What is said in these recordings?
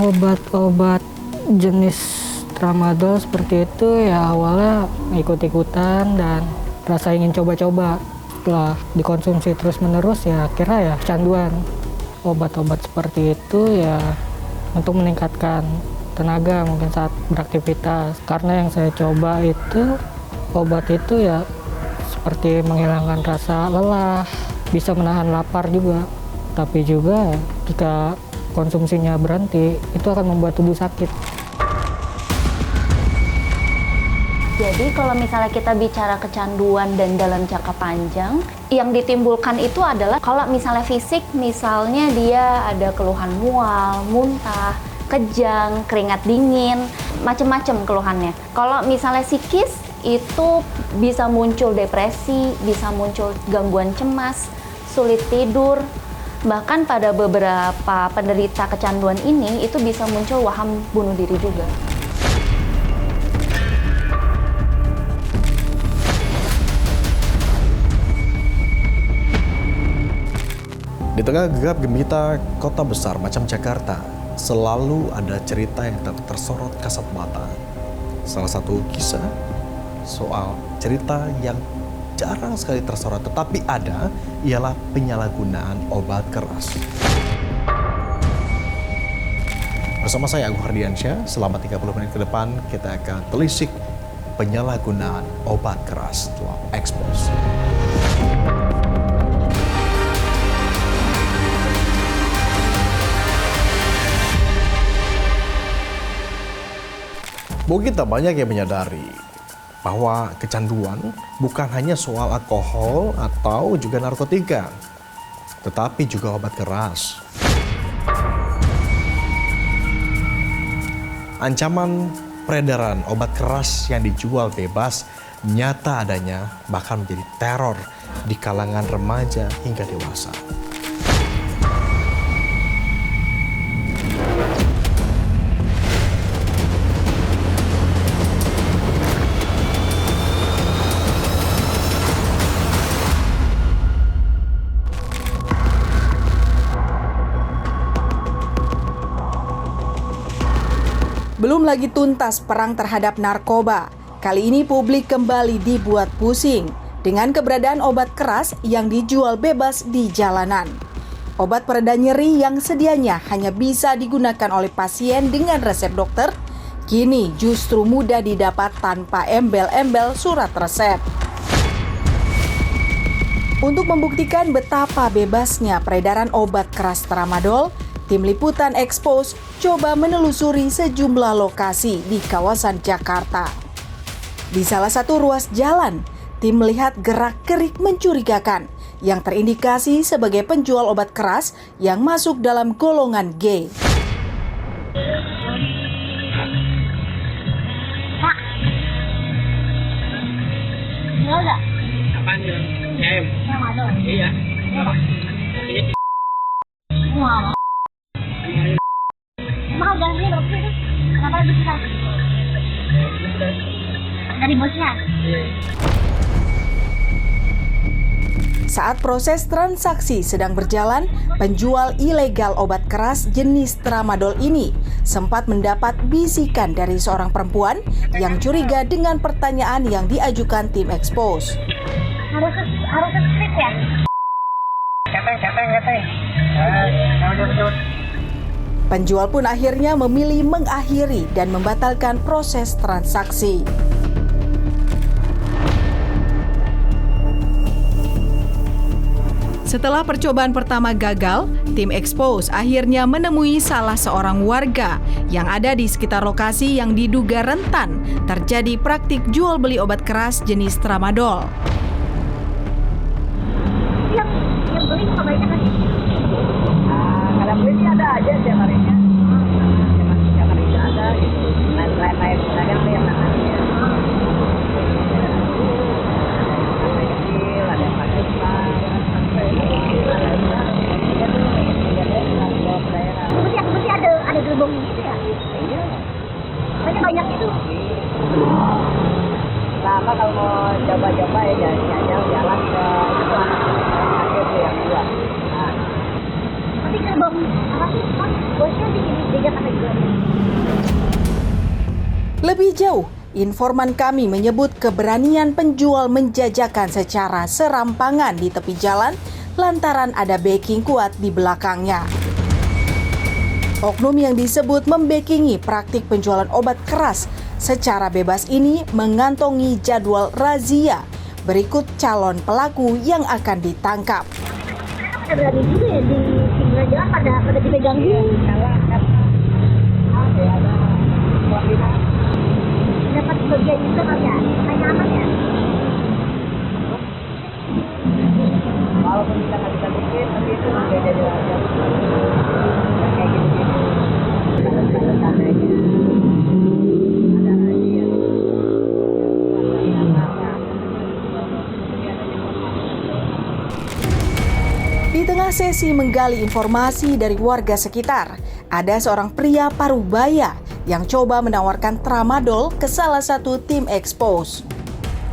Obat-obat jenis tramadol seperti itu ya awalnya ikut-ikutan dan rasa ingin coba-coba. Setelah dikonsumsi terus-menerus ya akhirnya ya kecanduan. Obat-obat seperti itu ya untuk meningkatkan tenaga mungkin saat beraktivitas. Karena yang saya coba itu obat itu ya seperti menghilangkan rasa lelah, bisa menahan lapar juga. Tapi juga jika konsumsinya berhenti, itu akan membuat tubuh sakit. Jadi kalau misalnya kita bicara kecanduan dan dalam jangka panjang, yang ditimbulkan itu adalah kalau misalnya fisik, misalnya dia ada keluhan mual, muntah, kejang, keringat dingin, macam-macam keluhannya. Kalau misalnya psikis, itu bisa muncul depresi, bisa muncul gangguan cemas, sulit tidur. Bahkan pada beberapa penderita kecanduan ini, itu bisa muncul waham bunuh diri juga. Di tengah gegap gempita kota besar macam Jakarta, selalu ada cerita yang tersorot kasat mata. Salah satu kisah soal cerita yang jarang sekali tersorot tetapi ada ialah penyalahgunaan obat keras. Bersama saya Agung Hardiansyah, selama 30 menit ke depan kita akan telisik penyalahgunaan obat keras setelah ekspos. Mungkin tak banyak yang menyadari bahwa kecanduan bukan hanya soal alkohol atau juga narkotika, tetapi juga obat keras. Ancaman peredaran obat keras yang dijual bebas nyata adanya, bahkan menjadi teror di kalangan remaja hingga dewasa. Belum lagi tuntas perang terhadap narkoba. Kali ini publik kembali dibuat pusing dengan keberadaan obat keras yang dijual bebas di jalanan. Obat pereda nyeri yang sedianya hanya bisa digunakan oleh pasien dengan resep dokter, kini justru mudah didapat tanpa embel-embel surat resep. Untuk membuktikan betapa bebasnya peredaran obat keras tramadol, Tim Liputan Expose coba menelusuri sejumlah lokasi di kawasan Jakarta. Di salah satu ruas jalan, tim melihat gerak-gerik mencurigakan yang terindikasi sebagai penjual obat keras yang masuk dalam golongan G. Pak, jual nggak? Apaan jual? Em? Tramadol? Iya. Iya, Pak. Wah. Emang harganya berapa sih? Kenapa lebih besar? Dari bosnya? Saat proses transaksi sedang berjalan, penjual ilegal obat keras jenis tramadol ini sempat mendapat bisikan dari seorang perempuan yang curiga dengan pertanyaan yang diajukan tim Expose. Harus skrip ya? Kateng. Penjual pun akhirnya memilih mengakhiri dan membatalkan proses transaksi. Setelah percobaan pertama gagal, tim Expose akhirnya menemui salah seorang warga yang ada di sekitar lokasi yang diduga rentan terjadi praktik jual beli obat keras jenis tramadol. Yang beli suka banyak kan? Kalau beli sih ada aja setiap harinya. Setiap hari ada gitu. Lain-lain pedagang yang nangannya. Ada yang kecil, ada yang pakai besar. Berarti ada gerbongnya gitu ya? Iya. Banyak itu. Sama kalau mau coba-coba ya jalan ke itu yang dua. Tapi gerbong apa sih? Bosnya di Jakarta juga. Lebih jauh, informan kami menyebut keberanian penjual menjajakan secara serampangan di tepi jalan lantaran ada backing kuat di belakangnya. Oknum yang disebut membackingi praktik penjualan obat keras secara bebas ini mengantongi jadwal razia berikut calon pelaku yang akan ditangkap. Pada berani juga ya di pinggir jalan pada dipegangin. Dapat bagian itu kali ya, makanya aman ya. Walaupun kita nggak bisa bikin, tapi itu beda jadi aja. Kayak gitu-gitu. Tanda-tandanya. Ada razia. Di tengah sesi menggali informasi dari warga sekitar, ada seorang pria parubaya yang coba menawarkan tramadol ke salah satu tim expose.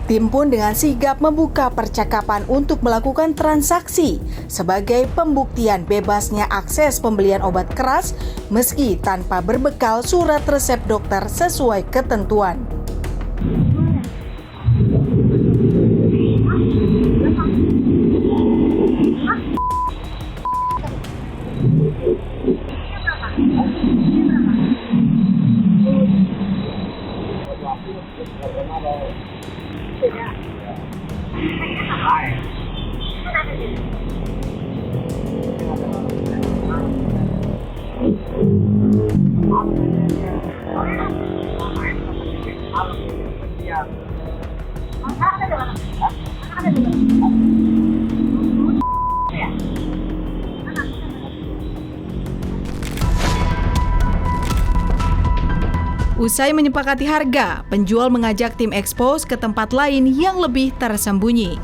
Tim pun dengan sigap membuka percakapan untuk melakukan transaksi sebagai pembuktian bebasnya akses pembelian obat keras meski tanpa berbekal surat resep dokter sesuai ketentuan. Usai menyepakati harga, penjual mengajak tim expose ke tempat lain yang lebih tersembunyi.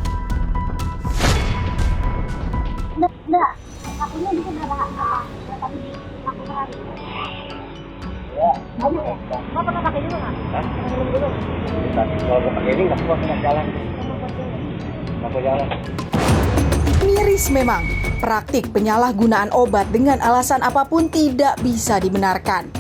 Enggak. Akunya bisa berapa biji aku per hari? Banyak ya? Mau pernah pakai dulu nggak? Minum dulu. Kalau gue pakai ini nggak kuat jalan. Nggak jalan. Miris memang, praktik penyalahgunaan obat dengan alasan apapun tidak bisa dibenarkan.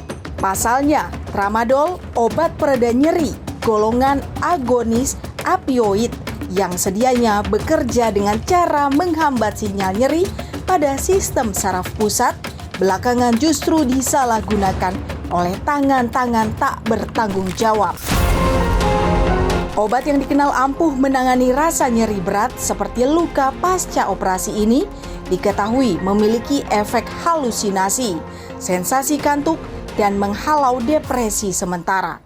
Pasalnya, tramadol, obat pereda nyeri, golongan agonis opioid yang sedianya bekerja dengan cara menghambat sinyal nyeri pada sistem saraf pusat, belakangan justru disalahgunakan oleh tangan-tangan tak bertanggung jawab. Obat yang dikenal ampuh menangani rasa nyeri berat seperti luka pasca operasi ini diketahui memiliki efek halusinasi, sensasi kantuk, dan menghalau depresi sementara.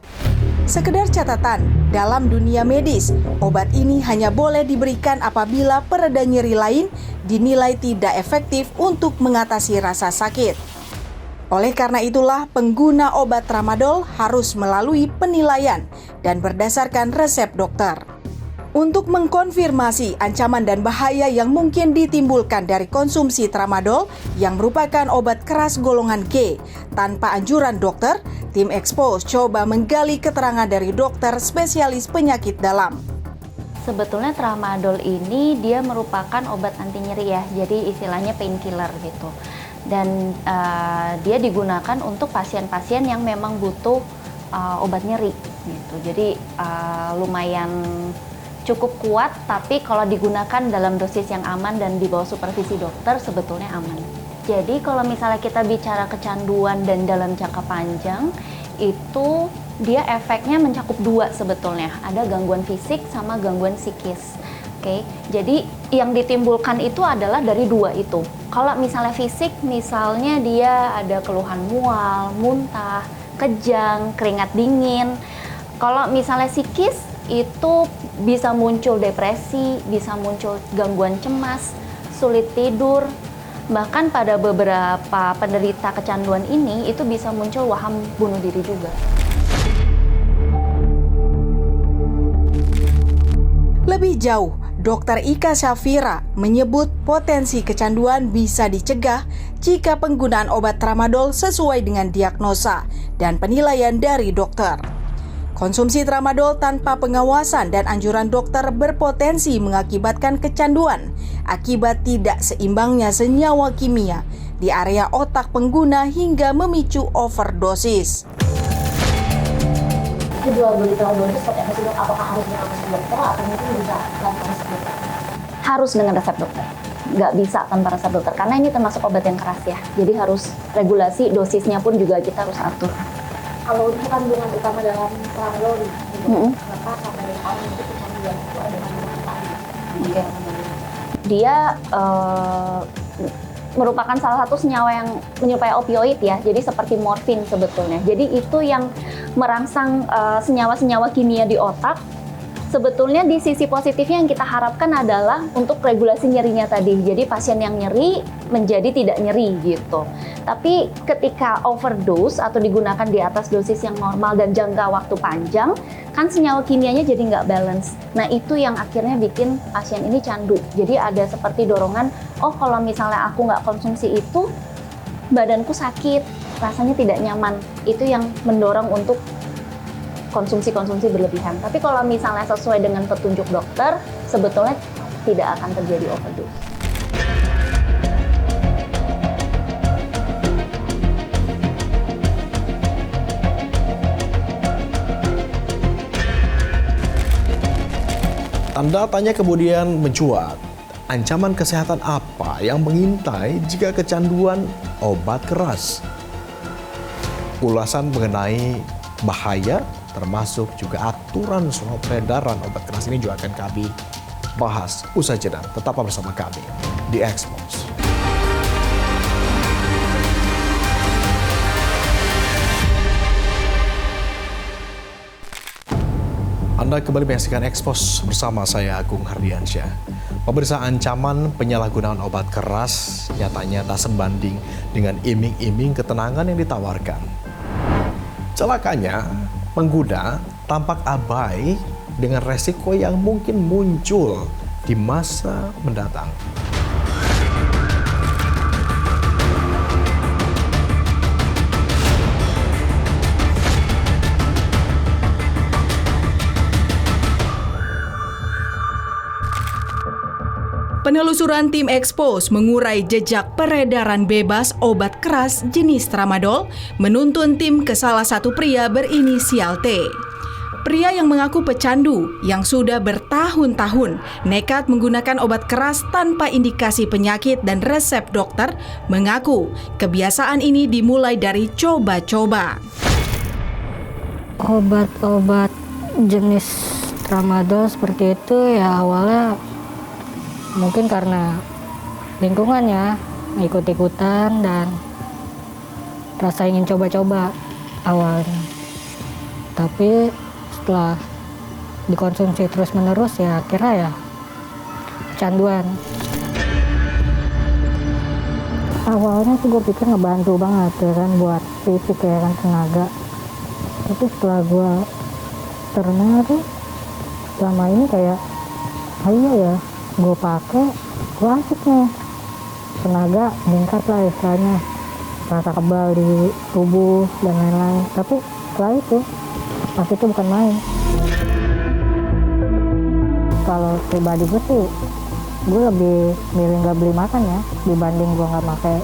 Sekedar catatan, dalam dunia medis, obat ini hanya boleh diberikan apabila pereda nyeri lain dinilai tidak efektif untuk mengatasi rasa sakit. Oleh karena itulah, pengguna obat tramadol harus melalui penilaian dan berdasarkan resep dokter. Untuk mengkonfirmasi ancaman dan bahaya yang mungkin ditimbulkan dari konsumsi tramadol yang merupakan obat keras golongan G tanpa anjuran dokter, tim expose coba menggali keterangan dari dokter spesialis penyakit dalam. Sebetulnya tramadol ini dia merupakan obat anti nyeri ya, jadi istilahnya painkiller gitu. Dan dia digunakan untuk pasien-pasien yang memang butuh obat nyeri gitu. Jadi lumayan cukup kuat, tapi kalau digunakan dalam dosis yang aman dan di bawah supervisi dokter sebetulnya aman. Jadi kalau misalnya kita bicara kecanduan dan dalam jangka panjang, itu dia efeknya mencakup dua sebetulnya. Ada gangguan fisik sama gangguan psikis. Oke, jadi yang ditimbulkan itu adalah dari dua itu. Kalau misalnya fisik, misalnya dia ada keluhan mual, muntah, kejang, keringat dingin. Kalau misalnya psikis, itu bisa muncul depresi, bisa muncul gangguan cemas, sulit tidur. Bahkan pada beberapa penderita kecanduan ini, itu bisa muncul waham bunuh diri juga. Lebih jauh, Dr. Ika Syafira menyebut potensi kecanduan bisa dicegah jika penggunaan obat tramadol sesuai dengan diagnosa dan penilaian dari dokter. Konsumsi tramadol tanpa pengawasan dan anjuran dokter berpotensi mengakibatkan kecanduan akibat tidak seimbangnya senyawa kimia di area otak pengguna hingga memicu overdosis. Jual beli tramadol itu seperti apa sih dok? Apakah harus dengan resep dokter atau mungkin bisa tanpa resep dokter? Harus dengan resep dokter. Nggak bisa tanpa resep dokter, karena ini termasuk obat yang keras ya. Jadi harus regulasi, dosisnya pun juga kita harus atur. Kalau itu kandungan utama dalam tramadol, kenapa sampai orang itu kecanduan itu ada kandungan apa? Oke. Dia merupakan salah satu senyawa yang menyerupai opioid ya, jadi seperti morfin sebetulnya. Jadi itu yang merangsang senyawa-senyawa kimia di otak. Sebetulnya di sisi positifnya yang kita harapkan adalah untuk regulasi nyerinya tadi. Jadi pasien yang nyeri menjadi tidak nyeri gitu. Tapi ketika overdose atau digunakan di atas dosis yang normal dan jangka waktu panjang, kan senyawa kimianya jadi nggak balance. Nah itu yang akhirnya bikin pasien ini candu. Jadi ada seperti dorongan, oh kalau misalnya aku nggak konsumsi itu, badanku sakit, rasanya tidak nyaman. Itu yang mendorong untuk konsumsi berlebihan. Tapi kalau misalnya sesuai dengan petunjuk dokter, sebetulnya tidak akan terjadi overdose. Tanda tanya kemudian mencuat. Ancaman kesehatan apa yang mengintai jika kecanduan obat keras? Ulasan mengenai bahaya termasuk juga aturan soal peredaran obat keras ini juga akan kami bahas usai jeda. Tetaplah bersama kami di Expose. Anda kembali menyaksikan Expose bersama saya Agung Hardiansyah. Pemirsa, ancaman penyalahgunaan obat keras nyatanya tak sebanding dengan iming-iming ketenangan yang ditawarkan. Celakanya, pengguna tampak abai dengan resiko yang mungkin muncul di masa mendatang. Penelusuran tim Expose mengurai jejak peredaran bebas obat keras jenis tramadol menuntun tim ke salah satu pria berinisial T. Pria yang mengaku pecandu yang sudah bertahun-tahun nekat menggunakan obat keras tanpa indikasi penyakit dan resep dokter mengaku kebiasaan ini dimulai dari coba-coba. Obat-obat jenis tramadol seperti itu ya awalnya mungkin karena lingkungannya ikut-ikutan dan rasa ingin coba-coba awalnya. Tapi setelah dikonsumsi terus-menerus ya akhirnya ya kecanduan. Awalnya sih gue pikir ngebantu banget ya kan buat fisik ya kan, tenaga. Tapi setelah gue ternyata selama ini kayak iya ya gue pakai, gue asik nih, tenaga meningkat lah istilahnya, rasa kebal di tubuh dan lain-lain. Tapi setelah itu pas itu bukan main. Kalau pribadi gue sih, gue lebih milih nggak beli makan ya dibanding gue nggak pakai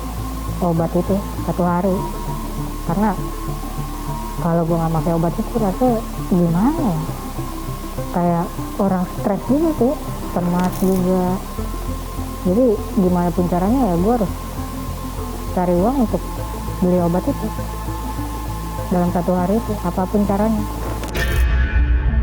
obat itu satu hari. Karena kalau gue nggak pakai obat itu rasanya gimana ya, kayak orang stres juga sih, cemas juga. Jadi gimana pun caranya ya gue harus cari uang untuk beli obat itu dalam satu hari itu, apapun caranya.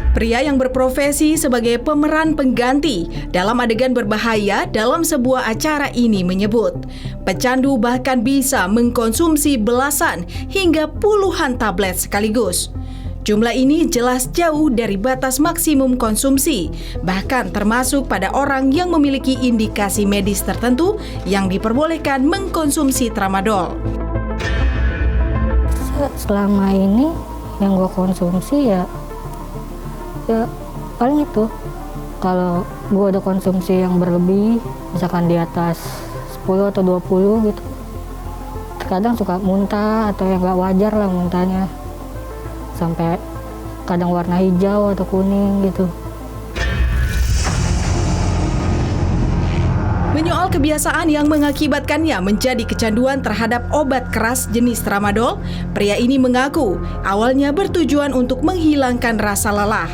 Pria yang berprofesi sebagai pemeran pengganti dalam adegan berbahaya dalam sebuah acara ini menyebut, pecandu bahkan bisa mengkonsumsi belasan hingga puluhan tablet sekaligus. Jumlah ini jelas jauh dari batas maksimum konsumsi, bahkan termasuk pada orang yang memiliki indikasi medis tertentu yang diperbolehkan mengkonsumsi tramadol. Selama ini yang gue konsumsi ya paling itu. Kalau gue ada konsumsi yang berlebih, misalkan di atas 10 atau 20 gitu, terkadang suka muntah atau yang gak wajar lah muntahnya, sampai kadang warna hijau atau kuning gitu. Menyoal kebiasaan yang mengakibatkannya menjadi kecanduan terhadap obat keras jenis tramadol, pria ini mengaku awalnya bertujuan untuk menghilangkan rasa lelah.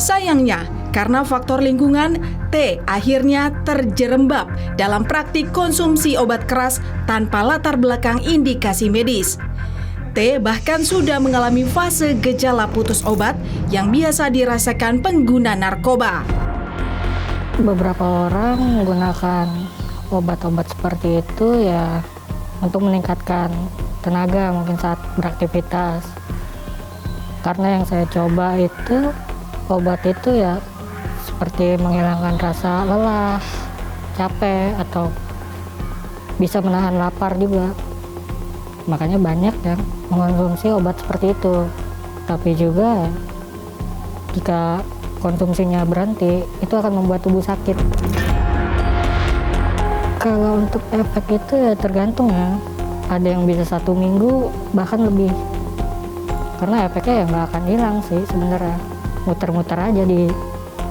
Sayangnya, karena faktor lingkungan, T akhirnya terjerembab dalam praktik konsumsi obat keras tanpa latar belakang indikasi medis. T bahkan sudah mengalami fase gejala putus obat yang biasa dirasakan pengguna narkoba. Beberapa orang menggunakan obat-obat seperti itu ya untuk meningkatkan tenaga mungkin saat beraktivitas. Karena yang saya coba itu obat itu ya seperti menghilangkan rasa lelah, capek, atau bisa menahan lapar juga. Makanya banyak yang mengonsumsi obat seperti itu. Tapi juga jika konsumsinya berhenti, itu akan membuat tubuh sakit. Kalau untuk efek itu ya tergantung ya. Ada yang bisa 1 minggu, bahkan lebih. Karena efeknya ya nggak akan hilang sih sebenarnya. Muter-muter aja di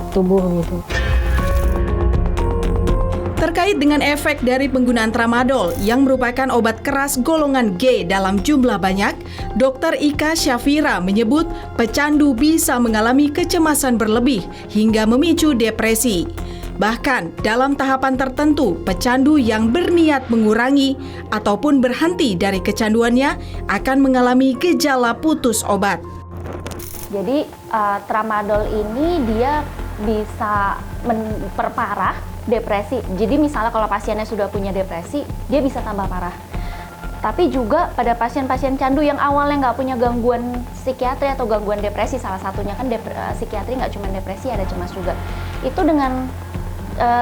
tubuh gitu. Terkait dengan efek dari penggunaan tramadol yang merupakan obat keras golongan G dalam jumlah banyak, Dr. Ika Syafira menyebut pecandu bisa mengalami kecemasan berlebih hingga memicu depresi. Bahkan dalam tahapan tertentu, pecandu yang berniat mengurangi ataupun berhenti dari kecanduannya akan mengalami gejala putus obat. Jadi tramadol ini dia bisa memperparah depresi. Jadi misalnya kalau pasiennya sudah punya depresi, dia bisa tambah parah. Tapi juga pada pasien-pasien candu yang awalnya nggak punya gangguan psikiatri atau gangguan depresi, salah satunya kan psikiatri nggak cuma depresi, ada cemas juga. Itu dengan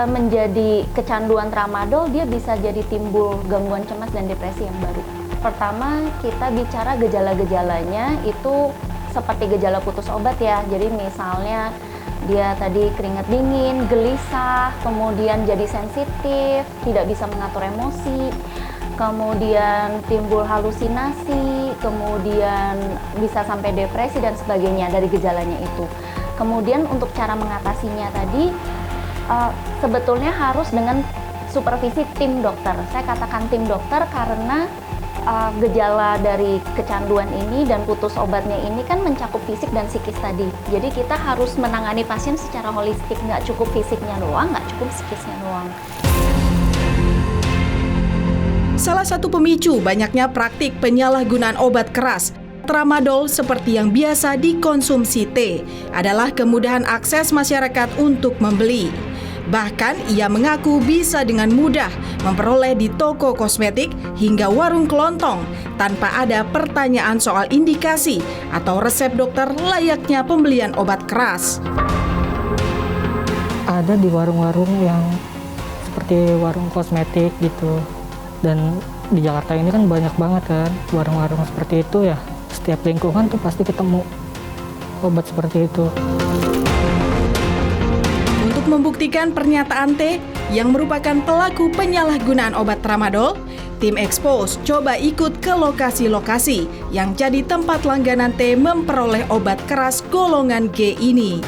menjadi kecanduan tramadol, dia bisa jadi timbul gangguan cemas dan depresi yang baru. Pertama, kita bicara gejala-gejalanya itu seperti gejala putus obat ya. Jadi misalnya dia tadi keringat dingin, gelisah, kemudian jadi sensitif, tidak bisa mengatur emosi, kemudian timbul halusinasi, kemudian bisa sampai depresi dan sebagainya dari gejalanya itu. Kemudian untuk cara mengatasinya tadi sebetulnya harus dengan supervisi tim dokter. Saya katakan tim dokter karena gejala dari kecanduan ini dan putus obatnya ini kan mencakup fisik dan psikis tadi. Jadi kita harus menangani pasien secara holistik, nggak cukup fisiknya doang, nggak cukup psikisnya doang. Salah satu pemicu banyaknya praktik penyalahgunaan obat keras tramadol seperti yang biasa dikonsumsi T adalah kemudahan akses masyarakat untuk membeli. Bahkan ia mengaku bisa dengan mudah memperoleh di toko kosmetik hingga warung kelontong tanpa ada pertanyaan soal indikasi atau resep dokter layaknya pembelian obat keras. Ada di warung-warung yang seperti warung kosmetik gitu. Dan di Jakarta ini kan banyak banget kan warung-warung seperti itu ya. Setiap lingkungan tuh pasti ketemu obat seperti itu. Untuk membuktikan pernyataan T yang merupakan pelaku penyalahgunaan obat tramadol, tim Expose coba ikut ke lokasi-lokasi yang jadi tempat langganan T memperoleh obat keras golongan G ini.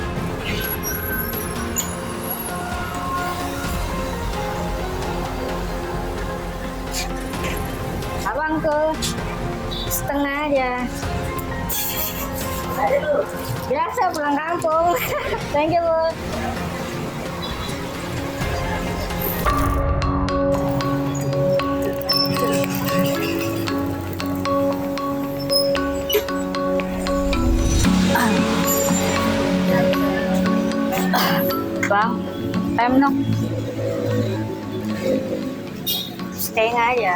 Abang ke setengah aja. Biasa pulang kampung. Thank you, Bu. Bang, time dong. Setengah aja.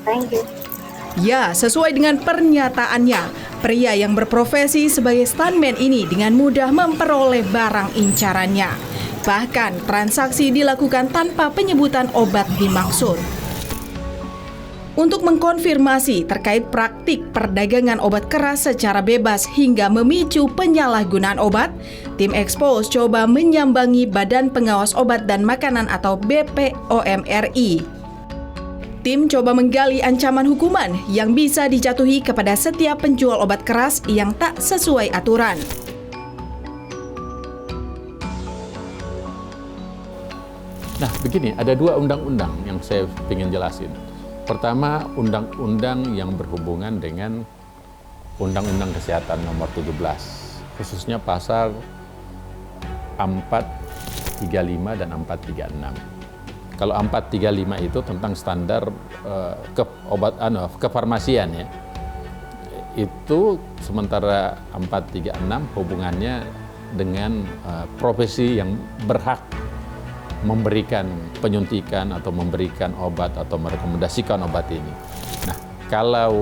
Thank you. Ya, sesuai dengan pernyataannya, pria yang berprofesi sebagai stuntman ini dengan mudah memperoleh barang incarannya. Bahkan, transaksi dilakukan tanpa penyebutan obat dimaksud. Untuk mengkonfirmasi terkait praktik perdagangan obat keras secara bebas hingga memicu penyalahgunaan obat, tim Expose coba menyambangi Badan Pengawas Obat dan Makanan atau BPOM RI. Tim coba menggali ancaman hukuman yang bisa dijatuhi kepada setiap penjual obat keras yang tak sesuai aturan. Nah, begini, ada 2 undang-undang yang saya ingin jelasin. Pertama, undang-undang yang berhubungan dengan Undang-Undang Kesehatan Nomor 17, khususnya pasal 435 dan 436. Kalau 435 itu tentang standar kefarmasian ya. Itu sementara 436 hubungannya dengan profesi yang berhak memberikan penyuntikan atau memberikan obat atau merekomendasikan obat ini. Nah, kalau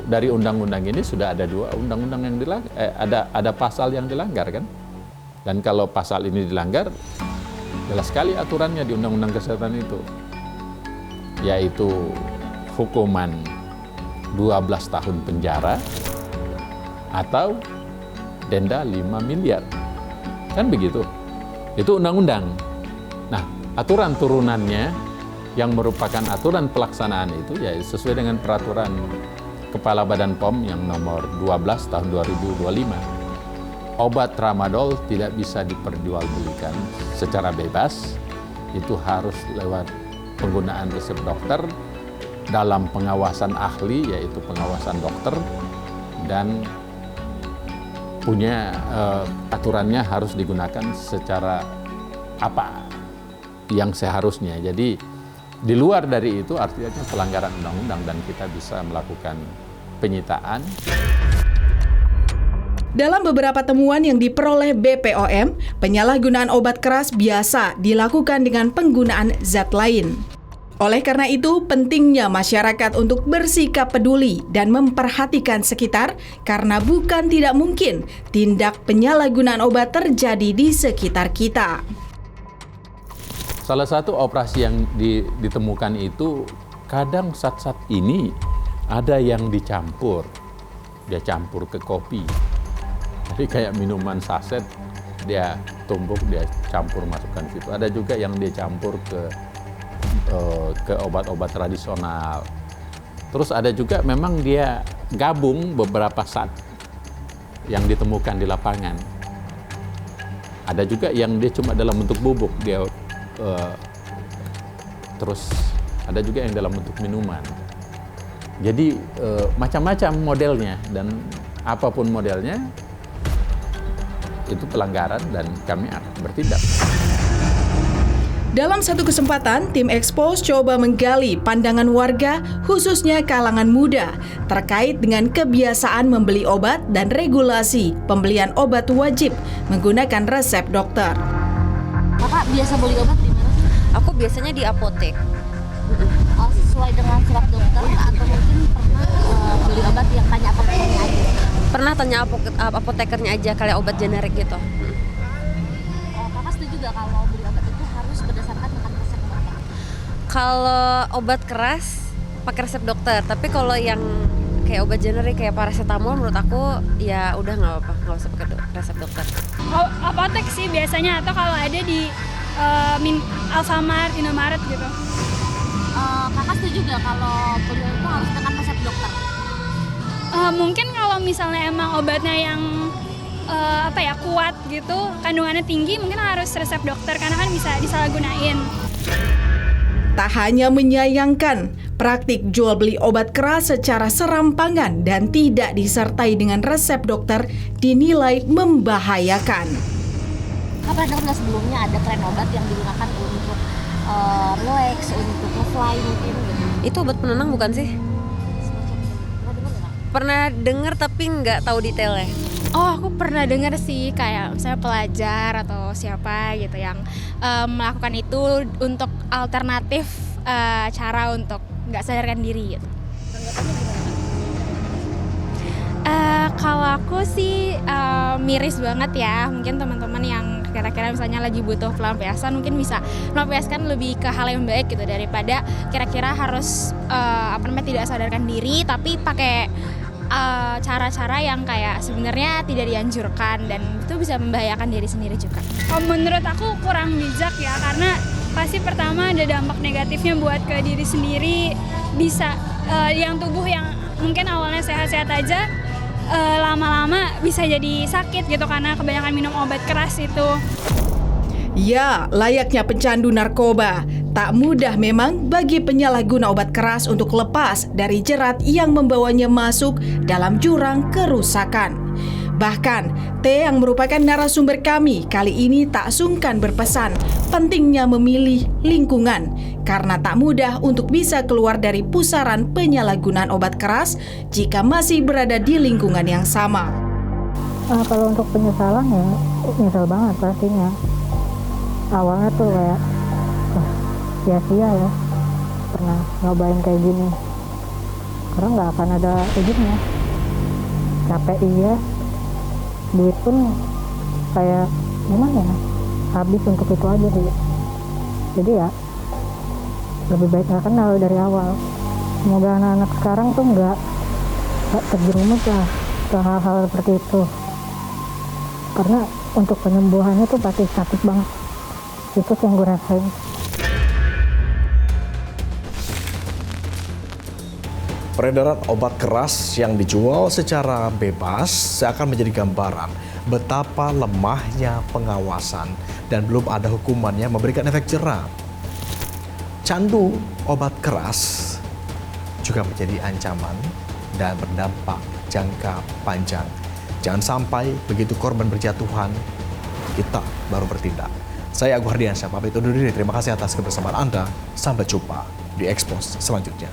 dari undang-undang ini sudah ada 2 undang-undang yang dilanggar, ada pasal yang dilanggar kan? Dan kalau pasal ini dilanggar, jelas sekali aturannya di Undang-Undang Kesehatan itu, yaitu hukuman 12 tahun penjara atau denda 5 miliar. Kan begitu? Itu undang-undang. Nah, aturan turunannya yang merupakan aturan pelaksanaan itu ya sesuai dengan peraturan Kepala Badan POM yang nomor 12 tahun 2025. Obat tramadol tidak bisa diperjualbelikan secara bebas. Itu harus lewat penggunaan resep dokter dalam pengawasan ahli, yaitu pengawasan dokter, dan punya aturannya harus digunakan secara apa yang seharusnya. Jadi di luar dari itu artinya pelanggaran undang-undang dan kita bisa melakukan penyitaan. Dalam beberapa temuan yang diperoleh BPOM, penyalahgunaan obat keras biasa dilakukan dengan penggunaan zat lain. Oleh karena itu, pentingnya masyarakat untuk bersikap peduli dan memperhatikan sekitar karena bukan tidak mungkin tindak penyalahgunaan obat terjadi di sekitar kita. Salah satu operasi yang ditemukan itu kadang zat-zat ini ada yang dicampur. Dia campur ke kopi. Jadi kayak minuman saset, dia tumbuk, dia campur masukkan situ. Ada juga yang dia campur ke obat-obat tradisional. Terus ada juga memang dia gabung beberapa zat yang ditemukan di lapangan. Ada juga yang dia cuma dalam bentuk bubuk, dia terus ada juga yang dalam bentuk minuman. Jadi macam-macam modelnya, dan apapun modelnya itu pelanggaran dan kami akan bertindak. Dalam satu kesempatan, tim Expose coba menggali pandangan warga, khususnya kalangan muda, terkait dengan kebiasaan membeli obat dan regulasi pembelian obat wajib menggunakan resep dokter. Kakak biasa beli obat di mana sih? Aku biasanya di apotek. Sesuai dengan surat dokter atau mungkin pernah beli obat yang tanya apotekernya aja? Pernah tanya apotekernya aja kayak obat generik gitu. Kakak setuju gak kalau beli obat itu harus berdasarkan dengan resep dokter? Kalau obat keras pakai resep dokter, tapi kalau yang kayak obat generik kayak paracetamol menurut aku ya udah nggak apa-apa, nggak usah pakai resep dokter. Apotek sih biasanya, atau kalau ada di Alfamart, Indomaret gitu. Kakak setuju gak kalau beli itu harus dengan resep dokter? Mungkin kalau misalnya emang obatnya yang kuat gitu, kandungannya tinggi, mungkin harus resep dokter karena kan bisa disalahgunain. Tak hanya menyayangkan, praktik jual beli obat keras secara serampangan dan tidak disertai dengan resep dokter dinilai membahayakan. Pernah dengar nggak sebelumnya ada tren obat yang digunakan untuk relax, untuk nge-fly mungkin gitu? Itu obat penenang bukan sih? Pernah dengar tapi nggak tahu detailnya. Oh, aku pernah dengar sih, kayak misalnya pelajar atau siapa gitu yang melakukan itu untuk alternatif cara untuk nggak sadarkan diri gitu. Kalau aku sih miris banget ya. Mungkin teman-teman yang kira-kira misalnya lagi butuh pelampiasan mungkin bisa melampiaskan lebih ke hal yang baik gitu daripada kira-kira harus tidak sadarkan diri tapi pakai cara-cara yang kayak sebenarnya tidak dianjurkan dan itu bisa membahayakan diri sendiri juga. Menurut aku kurang bijak ya, karena pasti pertama ada dampak negatifnya buat ke diri sendiri, bisa yang tubuh yang mungkin awalnya sehat-sehat aja lama-lama bisa jadi sakit gitu karena kebanyakan minum obat keras itu. Ya, layaknya pecandu narkoba, tak mudah memang bagi penyalahguna obat keras untuk lepas dari jerat yang membawanya masuk dalam jurang kerusakan. Bahkan, T yang merupakan narasumber kami kali ini tak sungkan berpesan pentingnya memilih lingkungan karena tak mudah untuk bisa keluar dari pusaran penyalahgunaan obat keras jika masih berada di lingkungan yang sama. Kalau untuk penyesalan ya nyesel banget pastinya. Awalnya tuh kayak sia-sia ya pernah nyobain kayak gini, karena nggak akan ada ujungnya. Capek iya, duit pun kayak gimana ya, habis untuk itu aja sih. Jadi ya lebih baik nggak kenal dari awal. Semoga anak-anak sekarang tuh nggak terjerumus lah ke hal-hal seperti itu, karena untuk penyembuhannya tuh pasti sakit banget. Itu yang gue rasain. Peredaran obat keras yang dijual secara bebas seakan menjadi gambaran betapa lemahnya pengawasan dan belum ada hukuman yang memberikan efek jera. Candu obat keras juga menjadi ancaman dan berdampak jangka panjang. Jangan sampai begitu korban berjatuhan, kita baru bertindak. Saya Agung Hardiansyah, pamit undur diri. Terima kasih atas kebersamaan Anda. Sampai jumpa di Expose selanjutnya.